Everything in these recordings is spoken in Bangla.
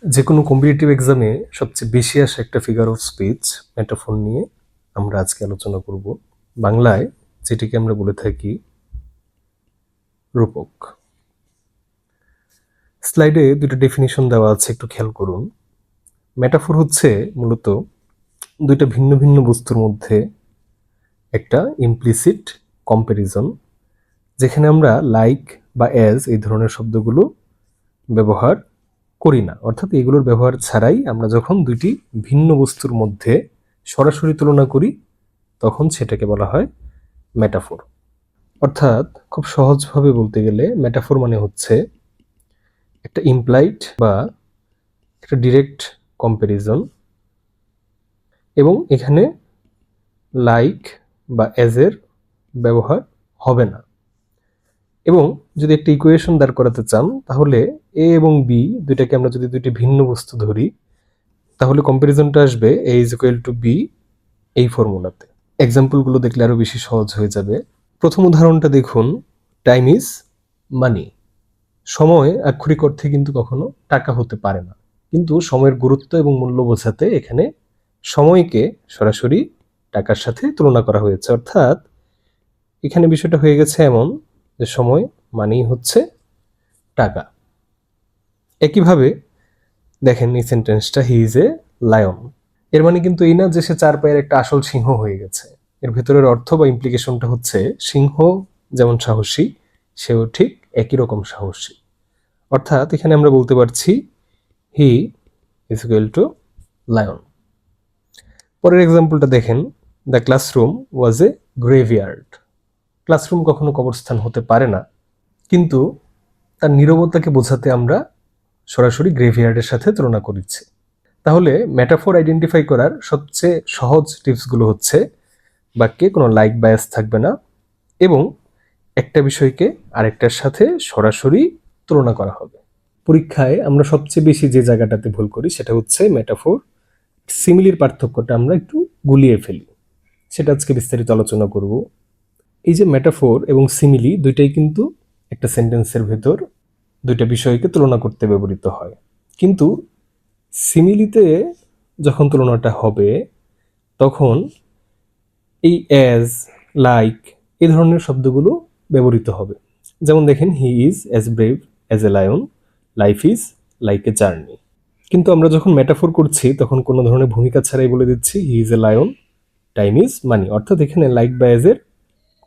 যে কোনো কম্পিটিটিভ এক্সামে সবচেয়ে বেশি আসা একটা ফিগার অফ স্পিচ মেটাফোর নিয়ে আমরা আজকে আলোচনা করব। বাংলায় যেটিকে আমরা বলে থাকি রূপক। স্লাইডে দুটো ডেফিনিশন দেওয়া আছে, একটু খেয়াল করুন। মেটাফোর হচ্ছে মূলত দুইটা ভিন্ন ভিন্ন বস্তুর মধ্যে একটা ইমপ্লিসিট কম্প্যারিজন, যেখানে আমরা লাইক বা অ্যাজ এই ধরনের শব্দগুলো ব্যবহার করি না, অর্থাৎ এগুলোর ব্যবহার ছাড়াই আমরা যখন দুইটি ভিন্ন বস্তুর মধ্যে সরাসরি তুলনা করি তখন সেটাকে বলা হয় মেটাফোর। অর্থাৎ খুব সহজভাবে বলতে গেলে মেটাফোর মানে হচ্ছে একটা ইমপ্লাইড বা একটা ডিরেক্ট কম্প্যারিজন, এবং এখানে লাইক বা অ্যাজের ব্যবহার হবে না। এবং যদি একটা ইকুয়েশন দাঁড় করাতে চান তাহলে এ এবং বি দুইটাকে আমরা যদি দুইটি ভিন্ন বস্তু ধরি তাহলে কম্প্যারিজনটা আসবে এ ইজ ইকুয়াল টু বি এই ফর্মুলাতে। এক্সাম্পলগুলো দেখলে আরো বেশি সহজ হয়ে যাবে। প্রথম উদাহরণটা দেখুন, টাইম ইজ মানি। সময় আক্ষরিক অর্থে কিন্তু কখনো টাকা হতে পারে না, কিন্তু সময়ের গুরুত্ব এবং মূল্য বোঝাতে এখানে সময়কে সরাসরি টাকার সাথে তুলনা করা হয়েছে। অর্থাৎ এখানে বিষয়টা হয়ে গেছে এমন যে সময় মানেই হচ্ছে টাকা। একইভাবে দেখেন এই সেন্টেন্সটা, হি ইজ এ লায়ন। এর মানে কিন্তু এই না যে সে চার পায়ের একটা আসল সিংহ হয়ে গেছে। এর ভেতরের অর্থ বা ইমপ্লিকেশনটা হচ্ছে সিংহ যেমন সাহসী, সেও ঠিক একই রকম সাহসী। অর্থাৎ এখানে আমরা বলতে পারছি he is equal two lion. পরের এক্সাম্পলটা দেখেন, the classroom was A graveyard. Classroom কখনো কবরস্থান হতে পারে না, কিন্তু তার নীরবতাকে বোঝাতে আমরা সরাসরি গ্রেভিয়ার্ডের সাথে তুলনা করছি। তাহলে মেটাফোর আইডেন্টিফাই করার সবচেয়ে সহজ টিপসগুলো হচ্ছে বাক্যে কোনো লাইক বায়াস থাকবে না, এবং একটা বিষয়কে আরেকটার সাথে সরাসরি তুলনা করা হবে। পরীক্ষায় আমরা সবচেয়ে বেশি যে জায়গাটাতে ভুল করি সেটা হচ্ছে মেটাফোর সিমিলির পার্থক্যটা আমরা একটু গুলিয়ে ফেলি, সেটা আজকে বিস্তারিত আলোচনা করব। এই যে মেটাফোর এবং সিমিলি দুইটাই কিন্তু একটা সেন্টেন্সের ভেতর দুইটা বিষয়কে তুলনা করতে ব্যবহৃত হয়, কিন্তু সিমিলিতে যখন তুলনাটা হবে তখন এই অ্যাজ, লাইক এই ধরনের শব্দগুলো ব্যবহৃত হবে। যেমন দেখেন, he is as brave as a lion, life is like a journey. কিন্তু আমরা যখন মেটাফোর করছি তখন কোনো ধরনের ভূমিকা ছাড়াই বলে দিচ্ছি he is a lion, time is money. অর্থাৎ এখানে লাইক বা অ্যাজের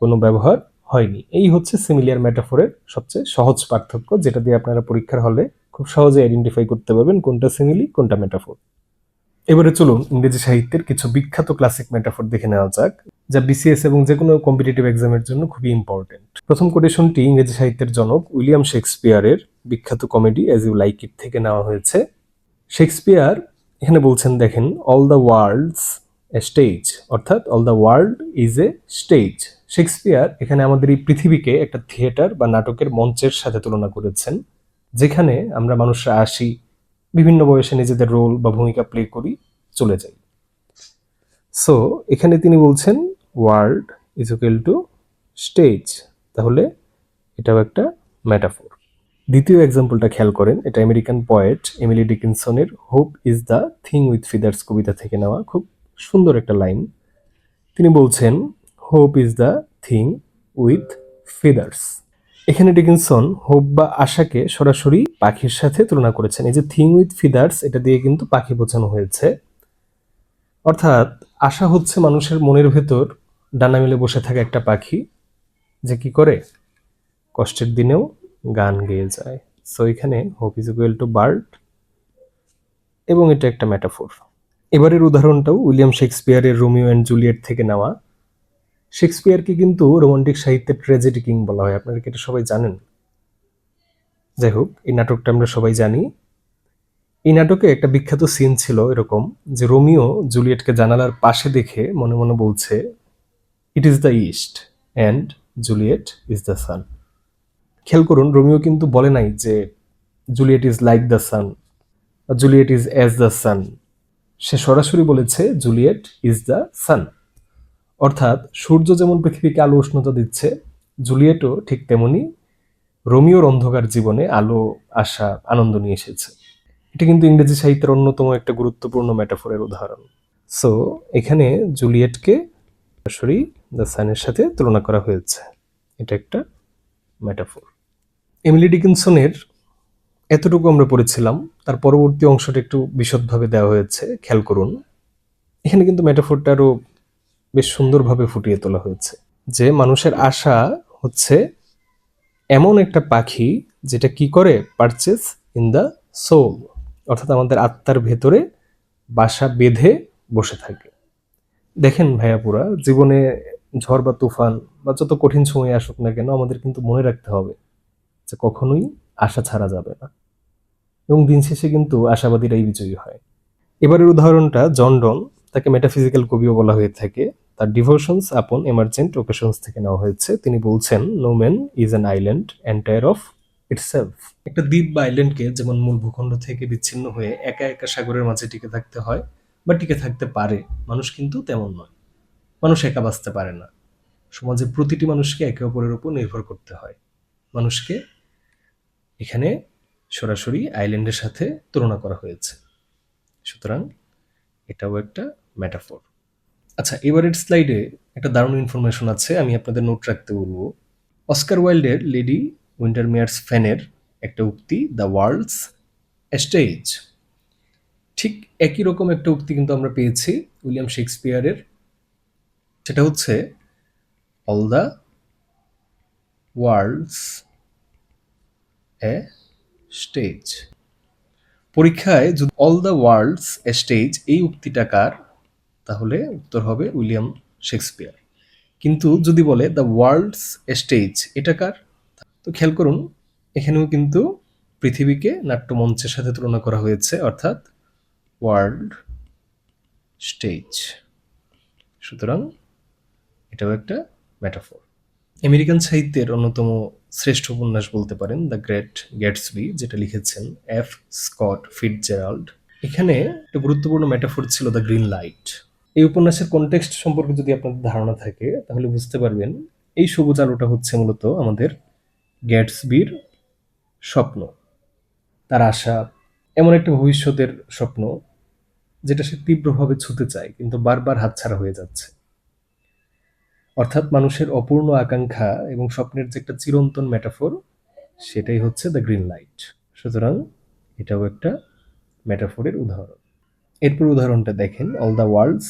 কোনো ব্যবহার হয়নি। এই হচ্ছে সিমিলিয়ার মেটাফোরের সবচেয়ে সহজ পার্থক্য, যেটা দিয়ে আপনারা পরীক্ষার হলে খুব সহজে আইডেন্টিফাই করতে পারবেন কোনটা সিমিলি কোনটা মেটাফোর। এবারে চলুন ইংরেজি সাহিত্যের কিছু বিখ্যাত ক্লাসিক মেটাফোর দেখে নেওয়া যাক, যা বিসিএস এবং যে কোনো কম্পিটিটিভ এক্সামের জন্য খুবই ইম্পর্টেন্ট। প্রথম কোটেশনটি ইংরেজি সাহিত্যের জনক উইলিয়াম শেক্সপিয়ারের বিখ্যাত comedy as you like it থেকে নেওয়া হয়েছে। শেক্সপিয়ার এখানে বলছেন, দেখেন, all the world's a stage, অর্থাৎ all the world is a stage. Shakespeare এখানে আমাদের এই পৃথিবীকে একটা থিয়েটার বা নাটকের মঞ্চের সাথে তুলনা করেছেন, যেখানে আমরা মানুষরা আসি, বিভিন্ন বয়সে নিজেদের রোল বা ভূমিকা প্লে করি, চলে যাই। সো এখানে তিনি বলছেন world is equal to stage, তাহলে এটাও একটা মেটাফোর। দ্বিতীয় এক্সাম্পলটা খেয়াল করেন, এটা আমেরিকান পোয়েট এমিলি ডিকিনসনের hope is the thing with feathers কবিতা থেকে নেওয়া। খুব সুন্দর একটা লাইন। তিনি বলছেন hope is the thing with feathers. এখানে ডিকিনসন হোপ বা আশাকে সরাসরি পাখির সাথে তুলনা করেছেন। এই যে থিং উইথ ফিদার্স, এটা দিয়ে কিন্তু পাখি বোঝানো হয়েছে। অর্থাৎ আশা হচ্ছে মানুষের মনের ভেতর ডানা মেলে বসে থাকা একটা পাখি, যে কি করে কষ্টের দিনেও গান গেয়ে যায়। সো এখানে hope is equal two bird, এবং এটা একটা মেটাফোর। এবারের উদাহরণটাও উইলিয়াম শেক্সপিয়ারের রোমিও অ্যান্ড জুলিয়েট থেকে নেওয়া। শেক্সপিয়ারকে কিন্তু রোমান্টিক সাহিত্যের ট্র্যাজেডি কিং বলা হয়, আপনারা কি এটা সবাই জানেন? যাই হোক, এই নাটকটা আমরা সবাই জানি। এই নাটকে একটা বিখ্যাত সিন ছিল এরকম যে রোমিও জুলিয়েটকে জানালার পাশে দেখে মনে মনে বলছে it is the east and Juliet is the sun. খেয়াল করুন, রোমিও কিন্তু বলে নাই যে Juliet is like the sun, Juliet is as the sun. সে সরাসরি বলেছে জুলিয়েট ইজ দ্য সান। অর্থাৎ সূর্য যেমন পৃথিবীকে আলো উষ্ণতা দিচ্ছে, জুলিয়েটও ঠিক তেমনি রোমিওর অন্ধকার জীবনে আলো, আশা, আনন্দ নিয়ে এসেছে। এটা কিন্তু ইংরেজি সাহিত্যের অন্যতম একটা গুরুত্বপূর্ণ মেটাফোরের উদাহরণ। সো এখানে জুলিয়েটকে সরাসরি দ্য সানের সাথে তুলনা করা হয়েছে, এটা একটা মেটাফোর। এমিলি ডিকিনসনের এতটুকু আমরা পড়েছিলাম, তার পরবর্তী অংশটা একটু বিশদভাবে দেওয়া হয়েছে, খেয়াল করুন। এখানে কিন্তু মেটাফোরটা আরও বেশ সুন্দরভাবে ফুটিয়ে তোলা হয়েছে, যে মানুষের আশা হচ্ছে এমন একটা পাখি যেটা কি করে, পারচেস ইন দ্য সোল, অর্থাৎ আমাদের আত্মার ভেতরে বাসা বেঁধে বসে থাকে। দেখেন ভাইয়াপুরা, জীবনে ঝড় বা তুফান বা যত কঠিন সময় আসুক না কেন, আমাদের কিন্তু মনে রাখতে হবে যে কখনোই আশা ছাড়া যাবে না, এবং দিন শেষে কিন্তু আশাবাদীরাই বিজয়ী হয়। এবারের উদাহরণটা জন ডন, তাকে মেটাফিজিক্যাল কবিও বলা হয়ে থাকে, তার ডিভোশনস আপন এমার্জেন্ট ওকেশনস থেকে নেওয়া হয়েছে। তিনি বলছেন, no man is an island entire of itself. একটা দ্বীপ বা আইল্যান্ডকে যেমন মূল ভূখণ্ড থেকে বিচ্ছিন্ন হয়ে একা একা সাগরের মাঝে টিকে থাকতে হয় বা টিকে থাকতে পারে, মানুষ কিন্তু তেমন নয়। মানুষ একা বাঁচতে পারে না, সমাজে প্রতিটি মানুষকে একে অপরের উপর নির্ভর করতে হয়। মানুষকে এখানে সরাসরি আইল্যান্ডের সাথে তুলনা করা হয়েছে, সুতরাং এটাও একটা মেটাফোর। আচ্ছা, এবারের স্লাইডে একটা দারুণ ইনফরমেশন আছে, আমি আপনাদের নোট রাখতে বলবো। অস্কার ওয়াইল্ডের লেডি উইন্টারমেয়ার্স ফ্যানের একটা উক্তি, দ্য ওয়ার্ল্ডস স্টেজ। ঠিক একই রকম একটা উক্তি কিন্তু আমরা পেয়েছি উইলিয়াম শেক্সপিয়ারের, সেটা হচ্ছে all the world's a stage. পরীক্ষায় যদি all the world's a stage এই উক্তিটা কার, তাহলে উত্তর হবে উইলিয়াম শেক্সপিয়ার। কিন্তু যদি বলে দ্য ওয়ার্ল্ডস স্টেজ এটা কার, তো খেয়াল করুন এখানেও কিন্তু পৃথিবীকে নাট্যমঞ্চের সাথে তুলনা করা হয়েছে, অর্থাৎ ওয়ার্ল্ড স্টেজ, সুতরাং এটাও একটা মেটাফোর। আমেরিকান সাহিত্যের অন্যতম শ্রেষ্ঠ উপন্যাস বলতে পারেন দ্য গ্রেট গ্যাটসবি, যেটা লিখেছেন এফ স্কট ফিটজেরাল্ড। এখানে একটা গুরুত্বপূর্ণ মেটাফোর ছিল দ্য গ্রিন লাইট। এই উপন্যাসের কনটেক্সট সম্পর্কে যদি আপনাদের ধারণা থাকে তাহলে বুঝতে পারবেন এই সবুজ আলোটা হচ্ছে মূলত আমাদের গ্যাটসবির স্বপ্ন, তার আশা, এমন একটা ভবিষ্যতের স্বপ্ন যেটা সে তীব্রভাবে ছুঁতে চায় কিন্তু বারবার হাতছাড়া হয়ে যাচ্ছে। অর্থাৎ মানুষের অপূর্ণ আকাঙ্ক্ষা এবং স্বপ্নের যে একটা চিরন্তন মেটাফোর, সেটাই হচ্ছে দ্য গ্রিন লাইট, সুতরাং এটাও একটা মেটাফোরের উদাহরণ। এরপর উদাহরণটা দেখেন, all the world's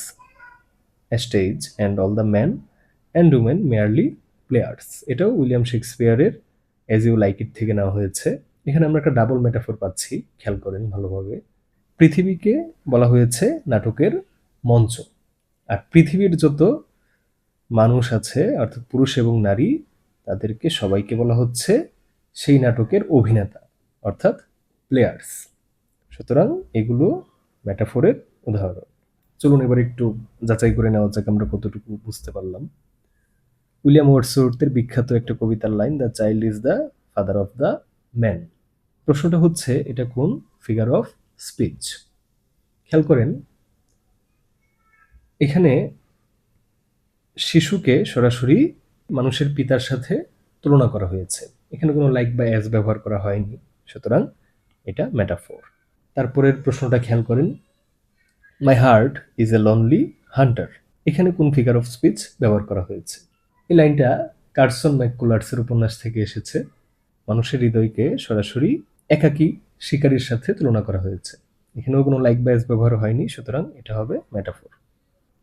stage and all the man and women merely players. এটাও উইলিয়াম শেক্সপিয়ারের অ্যাজ ইউ লাইক ইট থেকে নেওয়া হয়েছে। এখানে আমরা একটা ডাবল মেটাফোর পাচ্ছি, খেয়াল করেন ভালোভাবে। পৃথিবীকে বলা হয়েছে নাটকের মঞ্চ, আর পৃথিবীর যত মানুষ আছে অর্থাৎ পুরুষ এবং নারী, তাদেরকে সবাইকে বলা হচ্ছে সেই নাটকের অভিনেতা, অর্থাৎ প্লেয়ার্স, সুতরাং এগুলো মেটাফোরের উদাহরণ। চলুন এবার একটু যাচাই করে নেওয়া যাক আমরা কতটুকু বুঝতে পারলাম। উইলিয়াম ওয়ার্ডসওয়ার্থের বিখ্যাত একটা কবিতার line, the child is the father of the man. প্রশ্নটা হচ্ছে এটা কোন ফিগার অফ স্পিচ? খেয়াল করেন এখানে শিশুকে সরাসরি মানুষের পিতার সাথে তুলনা করা হয়েছে, এখানে কোনো লাইক বা অ্যাজ ব্যবহার করা হয়নি, সুতরাং এটা মেটাফোর। তারপরের প্রশ্নটা খেয়াল করেন, my heart is a lonely Hunter. এখানে কোন ফিগার অফ স্পিচ ব্যবহার করা হয়েছে? এই লাইনটা কার্সন ম্যাককুলার্সের উপন্যাস থেকে এসেছে। মানুষের হৃদয়কে সরাসরি একাকী শিকারীর সাথে তুলনা করা হয়েছে, এখানেও কোনো লাইক বা অ্যাজ ব্যবহার হয়নি, সুতরাং এটা হবে মেটাফোর।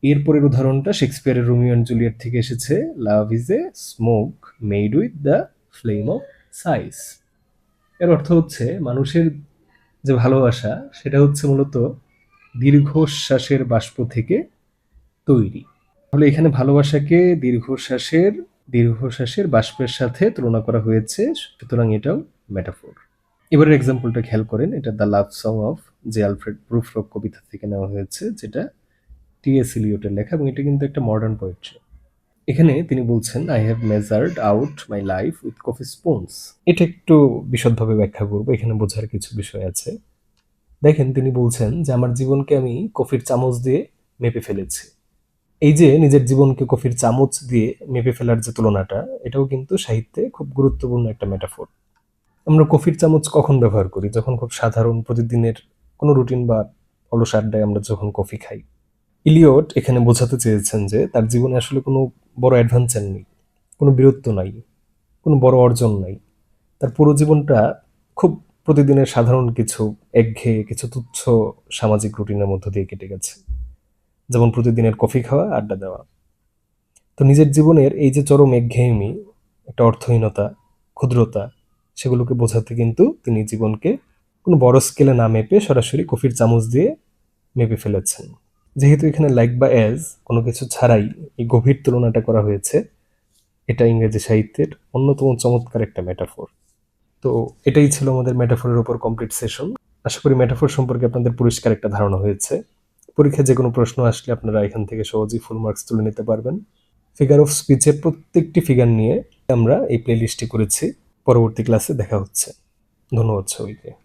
এরপরের উদাহরণটা শেক্সপিয়ারের রোমিও অ্যান্ড জুলিয়েট থেকে এসেছে, love is a smoke made with the flame of size. এর অর্থ হচ্ছে মানুষের যে ভালোবাসা সেটা হচ্ছে মূলত দীর্ঘশ্বাসের বাষ্প থেকে তৈরি। তাহলে এখানে ভালোবাসাকে দীর্ঘশ্বাসের বাষ্পের সাথে তুলনা করা হয়েছে, সুতরাং এটাও মেটাফোর। এবারের এক্সাম্পলটা খেয়াল করেন, এটা the love song of J Alfred Prufrock কবিতা থেকে নেওয়া হয়েছে, যেটা টি.এস. ইলিয়টের লেখা, এবং এটা কিন্তু একটা মডার্ন পোয়েট্রি। এখানে তিনি বলছেন, I have measured out my life with coffee spoons. এটা একটু বিশদভাবে ব্যাখ্যা করবো, এখানে বোঝার কিছু বিষয় আছে। দেখেন তিনি বলছেন যে আমার জীবনকে আমি কফির চামচ দিয়ে মেপে ফেলেছি। এই যে নিজের জীবনকে কফির চামচ দিয়ে মেপে ফেলার যে তুলনাটা, এটাও কিন্তু সাহিত্যে খুব গুরুত্বপূর্ণ একটা মেটাফোর। আমরা কফির চামচ কখন ব্যবহার করি? যখন খুব সাধারণ প্রতিদিনের কোনো রুটিন বা অলস আড্ডায় আমরা যখন কফি খাই। ইলিয়ট এখানে বোঝাতে চেয়েছেন যে তার জীবনে আসলে কোনো বড় অ্যাডভেঞ্চার নেই, কোনো বীরত্ব নাই, কোনো বড় অর্জন নাই। তার পুরো জীবনটা খুব প্রতিদিনের সাধারণ কিছু একঘেয়ে কিছু তুচ্ছ সামাজিক রুটিনের মধ্য দিয়ে কেটে গেছে। যেমন প্রতিদিনের কফি খাওয়া, আড্ডা দেওয়া। তো নিজের জীবনের এই যে চরম একঘেয়েমি, একটা অর্থহীনতা, ক্ষুদ্রতা, সেগুলোকে বোঝাতে কিন্তু তিনি জীবনকে কোনো বড় স্কেলে না মেপে সরাসরি কফির চামচ দিয়ে মেপে ফেলেছেন। যেহেতু এখানে লাইক বা অ্যাজ কোনো কিছু ছাড়াই এই গভীর তুলনাটা করা হয়েছে, এটা ইংরেজি সাহিত্যের অন্যতম চমৎকার একটা মেটাফোর। তো এটাই ছিল আমাদের মেটাফোরের উপর কমপ্লিট সেশন। আশা করি মেটাফোর সম্পর্কে আপনাদের পরিষ্কার একটা ধারণা হয়েছে। পরীক্ষায় যে কোনো প্রশ্ন আসলে আপনারা এখান থেকে সহজেই ফুল মার্কস তুলে নিতে পারবেন। ফিগার অফ স্পিচের প্রত্যেকটি ফিগার নিয়ে আমরা এই প্লেলিস্টটি করেছি। পরবর্তী ক্লাসে দেখা হচ্ছে। ধন্যবাদ সবাইকে।